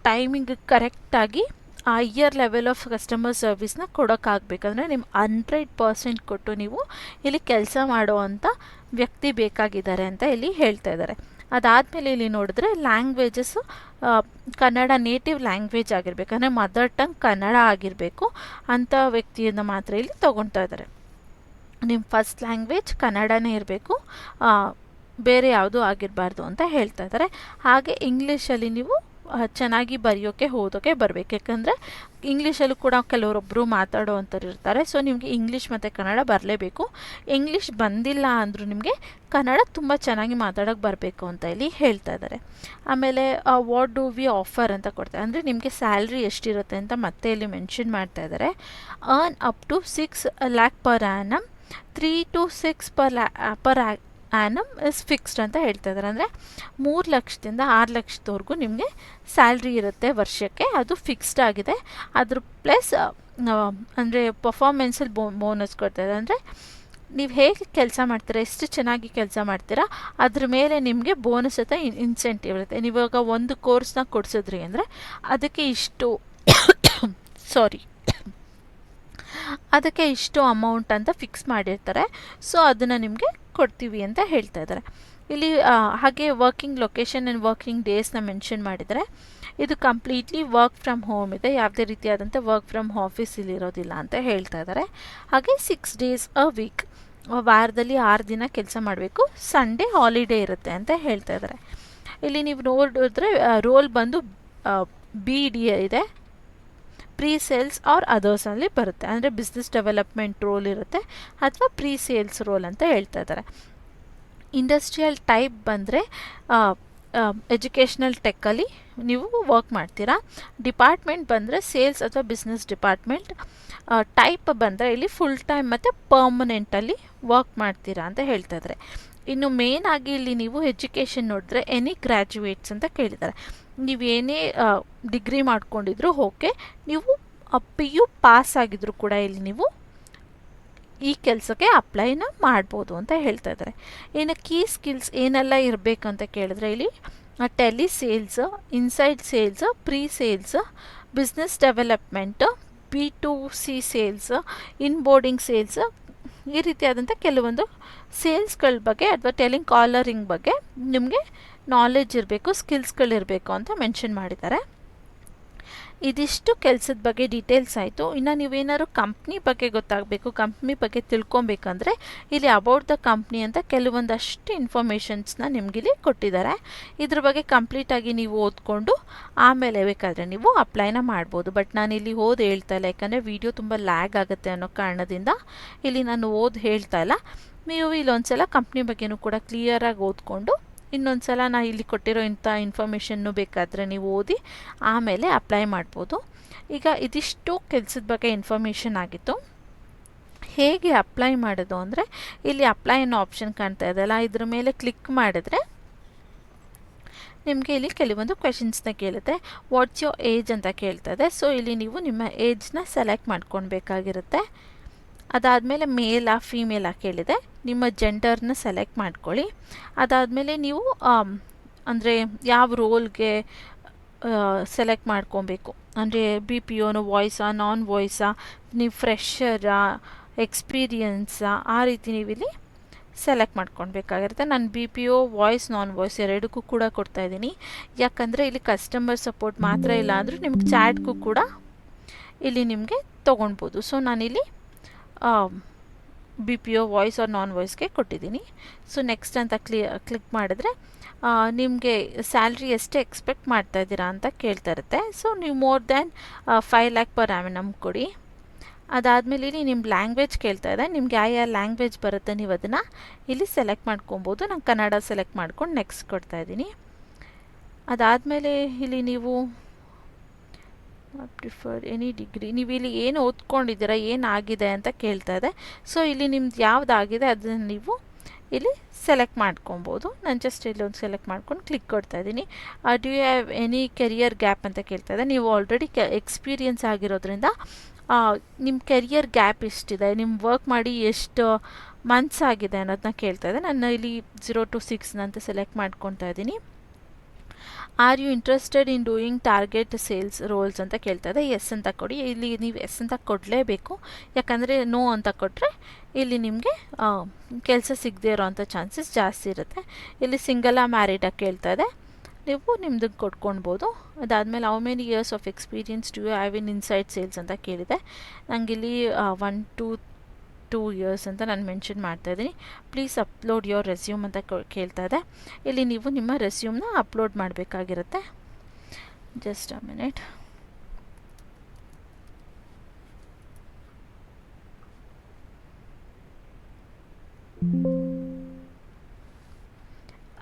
ಟೈಮಿಂಗ್ ಕರೆಕ್ಟಾಗಿ ಹೈಯರ್ ಲೆವೆಲ್ ಆಫ್ ಕಸ್ಟಮರ್ ಸರ್ವಿಸ್ನ ಕೊಡೋಕ್ಕಾಗಬೇಕಂದ್ರೆ ನಿಮ್ಮ 100% ಕೊಟ್ಟು ನೀವು ಇಲ್ಲಿ ಕೆಲಸ ಮಾಡುವಂಥ ವ್ಯಕ್ತಿ ಬೇಕಾಗಿದ್ದಾರೆ ಅಂತ ಇಲ್ಲಿ ಹೇಳ್ತಾ ಇದ್ದಾರೆ. ಅದಾದಮೇಲೆ ಇಲ್ಲಿ ನೋಡಿದ್ರೆ ಲ್ಯಾಂಗ್ವೇಜಸ್ಸು ಕನ್ನಡ ನೇಟಿವ್ ಲ್ಯಾಂಗ್ವೇಜ್ ಆಗಿರಬೇಕು, ಅಂದರೆ ಮದರ್ ಟಂಗ್ ಕನ್ನಡ ಆಗಿರಬೇಕು ಅಂಥ ವ್ಯಕ್ತಿಯನ್ನು ಮಾತ್ರ ಇಲ್ಲಿ ತೊಗೊಳ್ತಾ ಇದ್ದಾರೆ. ನಿಮ್ಮ ಫಸ್ಟ್ ಲ್ಯಾಂಗ್ವೇಜ್ ಕನ್ನಡನೇ ಇರಬೇಕು, ಬೇರೆ ಯಾವುದೂ ಆಗಿರಬಾರ್ದು ಅಂತ ಹೇಳ್ತಾ ಇದ್ದಾರೆ. ಹಾಗೆ ಇಂಗ್ಲೀಷಲ್ಲಿ ನೀವು ಚೆನ್ನಾಗಿ ಬರೆಯೋಕ್ಕೆ ಓದೋಕ್ಕೆ ಬರಬೇಕು. ಯಾಕಂದರೆ ಇಂಗ್ಲೀಷಲ್ಲೂ ಕೂಡ ಕೆಲವರೊಬ್ಬರು ಮಾತಾಡೋವಂಥವ್ರು ಇರ್ತಾರೆ. ಸೊ ನಿಮಗೆ ಇಂಗ್ಲೀಷ್ ಮತ್ತು ಕನ್ನಡ ಬರಲೇಬೇಕು. ಇಂಗ್ಲೀಷ್ ಬಂದಿಲ್ಲ ಅಂದರೂ ನಿಮಗೆ ಕನ್ನಡ ತುಂಬ ಚೆನ್ನಾಗಿ ಮಾತಾಡೋಕ್ಕೆ ಬರಬೇಕು ಅಂತ ಇಲ್ಲಿ ಹೇಳ್ತಾ ಇದ್ದಾರೆ. ಆಮೇಲೆ ವಾಟ್ ಡು ವಿ ಆಫರ್ ಅಂತ ಕೊಡ್ತಾರೆ. ಅಂದರೆ ನಿಮಗೆ ಸ್ಯಾಲ್ರಿ ಎಷ್ಟಿರುತ್ತೆ ಅಂತ ಮತ್ತೆ ಇಲ್ಲಿ ಮೆನ್ಷನ್ ಮಾಡ್ತಾ ಇದ್ದಾರೆ. Earn up to 6 lakh per annum, 3 to 6 per annum is fixed ಅಂತ ಹೇಳ್ತಾ ಇದ್ದಾರೆ. ಅಂದರೆ 3 ಲಕ್ಷದಿಂದ 6 ಲಕ್ಷದವರೆಗೂ ನಿಮಗೆ ಸ್ಯಾಲ್ರಿ ಇರುತ್ತೆ ವರ್ಷಕ್ಕೆ, ಅದು ಫಿಕ್ಸ್ಡ್ ಆಗಿದೆ. ಅದ್ರ ಪ್ಲಸ್ ಅಂದರೆ ಪರ್ಫಾರ್ಮೆನ್ಸಲ್ಲಿ ಬೋನಸ್ ಕೊಡ್ತಾಯಿದೆ. ಅಂದರೆ ನೀವು ಹೇಗೆ ಕೆಲಸ ಮಾಡ್ತೀರಾ, ಎಷ್ಟು ಚೆನ್ನಾಗಿ ಕೆಲಸ ಮಾಡ್ತೀರಾ ಅದ್ರ ಮೇಲೆ ನಿಮಗೆ ಬೋನಸ್ ಅಥವಾ ಇನ್ಸೆಂಟಿವ್ ಇರುತ್ತೆ. ನೀವಾಗ ಒಂದು ಕೋರ್ಸ್ನ ಕೊಡಿಸಿದ್ರಿ ಅಂದರೆ ಅದಕ್ಕೆ ಇಷ್ಟು ಸಾರಿ ಅದಕ್ಕೆ ಇಷ್ಟು ಅಮೌಂಟ್ ಅಂತ ಫಿಕ್ಸ್ ಮಾಡಿರ್ತಾರೆ. ಸೊ ಅದನ್ನು ನಿಮಗೆ ಕೊಡ್ತೀವಿ ಅಂತ ಹೇಳ್ತಾ ಇದ್ದಾರೆ ಇಲ್ಲಿ. ಹಾಗೆ ವರ್ಕಿಂಗ್ ಲೊಕೇಶನ್ ಆ್ಯಂಡ್ ವರ್ಕಿಂಗ್ ಡೇಸ್ನ ಮೆನ್ಷನ್ ಮಾಡಿದರೆ ಇದು ಕಂಪ್ಲೀಟ್ಲಿ ವರ್ಕ್ ಫ್ರಮ್ ಹೋಮ್ ಇದೆ, ಯಾವುದೇ ರೀತಿಯಾದಂಥ ವರ್ಕ್ ಫ್ರಮ್ ಆಫೀಸ್ ಇಲ್ಲಿರೋದಿಲ್ಲ ಅಂತ ಹೇಳ್ತಾ ಇದ್ದಾರೆ. ಹಾಗೆ 6 days a week, ವಾರದಲ್ಲಿ 6 ದಿನ ಕೆಲಸ ಮಾಡಬೇಕು, ಸಂಡೇ ಹಾಲಿಡೇ ಇರುತ್ತೆ ಅಂತ ಹೇಳ್ತಾ ಇದ್ದಾರೆ. ಇಲ್ಲಿ ನೀವು ನೋಡಿದ್ರೆ ರೋಲ್ ಬಂದು BD ಇದೆ, ಪ್ರೀ ಸೇಲ್ಸ್ ಆರ್ ಅದರ್ಸಲ್ಲಿ ಬರುತ್ತೆ. ಅಂದರೆ ಬಿಸ್ನೆಸ್ ಡೆವಲಪ್ಮೆಂಟ್ ರೋಲ್ ಇರುತ್ತೆ ಅಥವಾ ಪ್ರೀ ಸೇಲ್ಸ್ ರೋಲ್ ಅಂತ ಹೇಳ್ತಾ ಇದ್ದಾರೆ. ಇಂಡಸ್ಟ್ರಿಯಲ್ ಟೈಪ್ ಬಂದರೆ ಎಜುಕೇಷ್ನಲ್ ಟೆಕ್ಕಲ್ಲಿ ನೀವು ವರ್ಕ್ ಮಾಡ್ತೀರಾ. ಡಿಪಾರ್ಟ್ಮೆಂಟ್ ಬಂದರೆ ಸೇಲ್ಸ್ ಅಥವಾ ಬಿಸ್ನೆಸ್ ಡಿಪಾರ್ಟ್ಮೆಂಟ್. ಟೈಪ್ ಬಂದರೆ ಇಲ್ಲಿ ಫುಲ್ ಟೈಮ್ ಮತ್ತು ಪರ್ಮನೆಂಟಲ್ಲಿ ವರ್ಕ್ ಮಾಡ್ತೀರಾ ಅಂತ ಹೇಳ್ತಾ ಇದ್ದಾರೆ. ಇನ್ನು ಮೇನ್ ಆಗಿ ಇಲ್ಲಿ ನೀವು ಎಜುಕೇಷನ್ ನೋಡಿದ್ರೆ ಎನಿ ಗ್ರ್ಯಾಜುಯೇಟ್ಸ್ ಅಂತ ಕೇಳಿದ್ದಾರೆ. ನೀವು ಏನೇ ಡಿಗ್ರಿ ಮಾಡ್ಕೊಂಡಿದ್ರು ಓಕೆ, ನೀವು PU ಪಾಸ್ ಆಗಿದ್ರು ಕೂಡ ಇಲ್ಲಿ ನೀವು ಈ ಕೆಲಸಕ್ಕೆ ಅಪ್ಲೈನ ಮಾಡ್ಬೋದು ಅಂತ ಹೇಳ್ತಾ ಇದ್ದಾರೆ. ಇನ್ನು ಕೀ ಸ್ಕಿಲ್ಸ್ ಏನೆಲ್ಲ ಇರಬೇಕು ಅಂತ ಕೇಳಿದ್ರೆ ಇಲ್ಲಿ telesales, inside sales, pre sales, business development, B2C sales, onboarding sales, ಈ ರೀತಿಯಾದಂಥ ಕೆಲವೊಂದು ಸೇಲ್ಸ್ಗಳ ಬಗ್ಗೆ ಅಥವಾ ಟೆಲಿಂಗ್ ಕಾಲರಿಂಗ್ ಬಗ್ಗೆ ನಿಮಗೆ ನಾಲೆಡ್ಜ್ ಇರಬೇಕು, ಸ್ಕಿಲ್ಸ್ಗಳಿರಬೇಕು ಅಂತ ಮೆನ್ಷನ್ ಮಾಡಿದ್ದಾರೆ. ಇದಿಷ್ಟು ಕೆಲಸದ ಬಗ್ಗೆ ಡೀಟೇಲ್ಸ್ ಆಯಿತು. ಇನ್ನು ನೀವೇನಾದ್ರು ಕಂಪ್ನಿ ಬಗ್ಗೆ ಗೊತ್ತಾಗಬೇಕು, ಕಂಪ್ನಿ ಬಗ್ಗೆ ತಿಳ್ಕೊಬೇಕಂದ್ರೆ ಇಲ್ಲಿ ಅಬೌಟ್ ದ ಕಂಪ್ನಿ ಅಂತ ಕೆಲವೊಂದಷ್ಟು ಇನ್ಫಾರ್ಮೇಷನ್ಸ್ನ ನಿಮಗಿಲ್ಲಿ ಕೊಟ್ಟಿದ್ದಾರೆ. ಇದ್ರ ಬಗ್ಗೆ ಕಂಪ್ಲೀಟಾಗಿ ನೀವು ಓದ್ಕೊಂಡು ಆಮೇಲೆ ಬೇಕಾದರೆ ನೀವು ಅಪ್ಲೈನ ಮಾಡ್ಬೋದು. ಬಟ್ ನಾನಿಲ್ಲಿ ಓದಿ ಹೇಳ್ತಾ ಇಲ್ಲ, ಯಾಕಂದರೆ ವಿಡಿಯೋ ತುಂಬ ಲ್ಯಾಗ್ ಆಗುತ್ತೆ ಅನ್ನೋ ಕಾರಣದಿಂದ ಇಲ್ಲಿ ನಾನು ಓದಿ ಹೇಳ್ತಾ ಇಲ್ಲ. ನೀವು ಇಲ್ಲೊಂದ್ಸಲ ಕಂಪ್ನಿ ಬಗ್ಗೆನೂ ಕೂಡ ಕ್ಲಿಯರಾಗಿ ಓದ್ಕೊಂಡು ಇನ್ನೊಂದು ಸಲ ನಾನು ಇಲ್ಲಿ ಕೊಟ್ಟಿರೋ ಇಂಥ ಇನ್ಫಾರ್ಮೇಷನ್ನು ಬೇಕಾದರೆ ನೀವು ಓದಿ ಆಮೇಲೆ ಅಪ್ಲೈ ಮಾಡ್ಬೋದು. ಈಗ ಇದಿಷ್ಟು ಕೆಲಸದ ಬಗ್ಗೆ ಇನ್ಫಾರ್ಮೇಷನ್ ಆಗಿತ್ತು. ಹೇಗೆ ಅಪ್ಲೈ ಮಾಡೋದು ಅಂದರೆ ಇಲ್ಲಿ ಅಪ್ಲೈ ಅನ್ನೋ ಆಪ್ಷನ್ ಕಾಣ್ತಾ ಇದೆಯಲ್ಲ, ಇದ್ರ ಮೇಲೆ ಕ್ಲಿಕ್ ಮಾಡಿದ್ರೆ ನಿಮಗೆ ಇಲ್ಲಿ ಕೆಲವೊಂದು ಕ್ವೆಶನ್ಸ್ನ ಕೇಳುತ್ತೆ. ವಾಟ್ಸ್ ಯೋರ್ ಏಜ್ ಅಂತ ಕೇಳ್ತಾ ಇದೆ. ಸೊ ಇಲ್ಲಿ ನೀವು ನಿಮ್ಮ ಏಜ್ನ ಸೆಲೆಕ್ಟ್ ಮಾಡ್ಕೊಳ್ಬೇಕಾಗಿರುತ್ತೆ. ಅದಾದಮೇಲೆ ಮೇಲಾ ಫೀಮೇಲಾ ಕೇಳಿದೆ, ನಿಮ್ಮ ಜೆಂಡರ್ನ ಸೆಲೆಕ್ಟ್ ಮಾಡ್ಕೊಳ್ಳಿ. ಅದಾದಮೇಲೆ ನೀವು ಅಂದರೆ ಯಾವ ರೋಲ್ಗೆ ಸೆಲೆಕ್ಟ್ ಮಾಡ್ಕೊಬೇಕು, ಅಂದರೆ BPOನೋ ವಾಯ್ಸಾ ನಾನ್ ವಾಯ್ಸಾ, ನೀವು ಫ್ರೆಷರಾ ಎಕ್ಸ್ಪೀರಿಯನ್ಸಾ, ಆ ರೀತಿ ನೀವು ಇಲ್ಲಿ ಸೆಲೆಕ್ಟ್ ಮಾಡ್ಕೊಳ್ಬೇಕಾಗಿರುತ್ತೆ. ನಾನು BPO ವಾಯ್ಸ್ ನಾನ್ ವಾಯ್ಸ್ ಎರಡಕ್ಕೂ ಕೂಡ ಕೊಡ್ತಾಯಿದ್ದೀನಿ. ಯಾಕಂದರೆ ಇಲ್ಲಿ ಕಸ್ಟಮರ್ ಸಪೋರ್ಟ್ ಮಾತ್ರ ಇಲ್ಲ ಅಂದರೂ ನಿಮ್ಗೆ ಚಾಟ್ಗೂ ಕೂಡ ಇಲ್ಲಿ ನಿಮಗೆ ತೊಗೊಳ್ಬೋದು. ಸೊ ನಾನಿಲ್ಲಿ BPO ವಾಯ್ಸ್ ಆರ್ ನಾನ್ ವಾಯ್ಸ್ಗೆ ಕೊಟ್ಟಿದ್ದೀನಿ. ಸೊ ನೆಕ್ಸ್ಟ್ ಅಂತ ಕ್ಲಿಕ್ ಮಾಡಿದ್ರೆ ನಿಮಗೆ ಸ್ಯಾಲ್ರಿ ಎಷ್ಟು ಎಕ್ಸ್ಪೆಕ್ಟ್ ಮಾಡ್ತಾ ಇದ್ದೀರಾ ಅಂತ ಕೇಳ್ತಾ ಇರುತ್ತೆ. ಸೊ ನೀವು more than 5 lakh per annum ಕೊಡಿ. ಅದಾದಮೇಲೆ ಇಲ್ಲಿ ನಿಮ್ಮ ಲ್ಯಾಂಗ್ವೇಜ್ ಕೇಳ್ತಾ ಇದೆ, ನಿಮ್ಗೆ ಯಾವ ಲ್ಯಾಂಗ್ವೇಜ್ ಬರುತ್ತೆ ನೀವು ಅದನ್ನು ಇಲ್ಲಿ ಸೆಲೆಕ್ಟ್ ಮಾಡ್ಕೊಬೋದು. ನಾನು ಕನ್ನಡ ಸೆಲೆಕ್ಟ್ ಮಾಡ್ಕೊಂಡು ನೆಕ್ಸ್ಟ್ ಕೊಡ್ತಾ ಇದ್ದೀನಿ. ಅದಾದಮೇಲೆ ಇಲ್ಲಿ ನೀವು ಪ್ರಿಫರ್ ಎನಿ ಡಿಗ್ರಿ, ನೀವು ಇಲ್ಲಿ ಏನು ಓದ್ಕೊಂಡಿದ್ದೀರಾ, ಏನಾಗಿದೆ ಅಂತ ಕೇಳ್ತಾ ಇದೆ. ಸೊ ಇಲ್ಲಿ ನಿಮ್ದು ಯಾವುದಾಗಿದೆ ಅದನ್ನು ನೀವು ಇಲ್ಲಿ ಸೆಲೆಕ್ಟ್ ಮಾಡ್ಕೊಬೋದು. ನಾನು ಜಸ್ಟ್ ಇಲ್ಲೊಂದು ಸೆಲೆಕ್ಟ್ ಮಾಡ್ಕೊಂಡು ಕ್ಲಿಕ್ ಕೊಡ್ತಾ ಇದ್ದೀನಿ. Do you have any career gap ಅಂತ ಕೇಳ್ತಾ ಇದೆ. ನೀವು ಆಲ್ರೆಡಿ ಎಕ್ಸ್ಪೀರಿಯನ್ಸ್ ಆಗಿರೋದ್ರಿಂದ ನಿಮ್ಮ ಕೆರಿಯರ್ ಗ್ಯಾಪ್ ಎಷ್ಟಿದೆ, ನಿಮ್ಮ ವರ್ಕ್ ಮಾಡಿ ಎಷ್ಟು ಮಂತ್ಸ್ ಆಗಿದೆ ಅನ್ನೋದನ್ನ ಕೇಳ್ತಾ ಇದೆ. ನಾನು ಇಲ್ಲಿ 0 to 6 ಅಂತ ಸೆಲೆಕ್ಟ್ ಮಾಡ್ಕೊತಾ ಇದ್ದೀನಿ. Are you interested in doing target sales roles ಅಂತ ಕೇಳ್ತಾ ಇದೆ. ಎಸ್ ಅಂತ ಕೊಡಿ. ಇಲ್ಲಿ ನೀವು ಎಸ್ ಅಂತ ಕೊಡಲೇಬೇಕು, ಯಾಕಂದರೆ ನೋ ಅಂತ ಕೊಟ್ಟರೆ ಇಲ್ಲಿ ನಿಮಗೆ ಕೆಲಸ ಸಿಗದೇ ಇರೋವಂಥ ಚಾನ್ಸಸ್ ಜಾಸ್ತಿ ಇರುತ್ತೆ. ಇಲ್ಲಿ ಸಿಂಗಲ ಮ್ಯಾರಿಡಾಗಿ ಕೇಳ್ತಾ ಇದೆ, ನೀವು ನಿಮ್ದಕ್ಕೆ ಕೊಟ್ಕೊಳ್ಬೋದು. ಅದಾದಮೇಲೆ how many years of experience do you have in inside sales ಅಂತ ಕೇಳಿದೆ. ನನಗಿಲ್ಲಿ 1 to 2 years ಅಂತ ನಾನು ಮೆನ್ಷನ್ ಮಾಡ್ತಾಯಿದ್ದೀನಿ. ಪ್ಲೀಸ್ ಅಪ್ಲೋಡ್ ಯೋರ್ ರೆಸ್ಯೂಮ್ ಅಂತ ಕೇಳ್ತಾ ಇದೆ. ಇಲ್ಲಿ ನೀವು ನಿಮ್ಮ ರೆಸ್ಯೂಮ್ನ ಅಪ್ಲೋಡ್ ಮಾಡಬೇಕಾಗಿರುತ್ತೆ. Just a minute.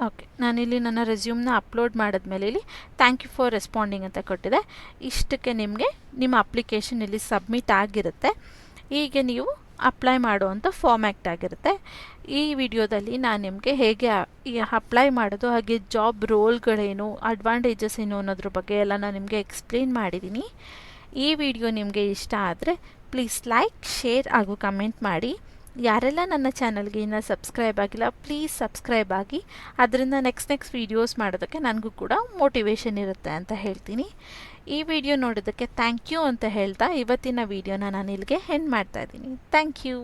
ಓಕೆ, ನಾನಿಲ್ಲಿ ನನ್ನ ರೆಸ್ಯೂಮ್ನ ಅಪ್ಲೋಡ್ ಮಾಡಿದ್ಮೇಲೆ ಇಲ್ಲಿ ಥ್ಯಾಂಕ್ ಯು ಫಾರ್ ರೆಸ್ಪಾಂಡಿಂಗ್ ಅಂತ ಕೊಟ್ಟಿದೆ. ಇಷ್ಟಕ್ಕೆ ನಿಮಗೆ ನಿಮ್ಮ ಅಪ್ಲಿಕೇಶನ್ ಇಲ್ಲಿ ಸಬ್ಮಿಟ್ ಆಗಿರುತ್ತೆ. ಹೀಗೆ ನೀವು ಅಪ್ಲೈ ಮಾಡುವಂಥ ಫಾರ್ಮ್ಯಾಟ್ ಆಗಿರುತ್ತೆ. ಈ ವಿಡಿಯೋದಲ್ಲಿ ನಾನು ನಿಮಗೆ ಹೇಗೆ ಅಪ್ಲೈ ಮಾಡೋದು, ಹಾಗೆ ಜಾಬ್ ರೋಲ್ಗಳೇನು, ಅಡ್ವಾಂಟೇಜಸ್ ಏನು ಅನ್ನೋದ್ರ ಬಗ್ಗೆ ಎಲ್ಲ ನಾನು ನಿಮಗೆ ಎಕ್ಸ್ಪ್ಲೇನ್ ಮಾಡಿದ್ದೀನಿ. ಈ ವಿಡಿಯೋ ನಿಮಗೆ ಇಷ್ಟ ಆದರೆ ಪ್ಲೀಸ್ ಲೈಕ್, ಶೇರ್ ಹಾಗೂ ಕಮೆಂಟ್ ಮಾಡಿ. ಯಾರೆಲ್ಲ ನನ್ನ ಚಾನಲ್ಗೆ ಇನ್ನೂ ಸಬ್ಸ್ಕ್ರೈಬ್ ಆಗಿಲ್ಲ, ಪ್ಲೀಸ್ ಸಬ್ಸ್ಕ್ರೈಬ್ ಆಗಿ. ಅದರಿಂದ ನೆಕ್ಸ್ಟ್ ವೀಡಿಯೋಸ್ ಮಾಡೋದಕ್ಕೆ ನನಗೂ ಕೂಡ ಮೋಟಿವೇಶನ್ ಇರುತ್ತೆ ಅಂತ ಹೇಳ್ತೀನಿ. ಈ ವಿಡಿಯೋ ನೋಡೋದಕ್ಕೆ ಥ್ಯಾಂಕ್ ಯು ಅಂತ ಹೇಳ್ತಾ ಇವತ್ತಿನ ವಿಡಿಯೋನ ನಾನು ಇಲ್ಲಿಗೆ ಎಂಡ್ ಮಾಡ್ತಾ ಇದ್ದೀನಿ. Thank you.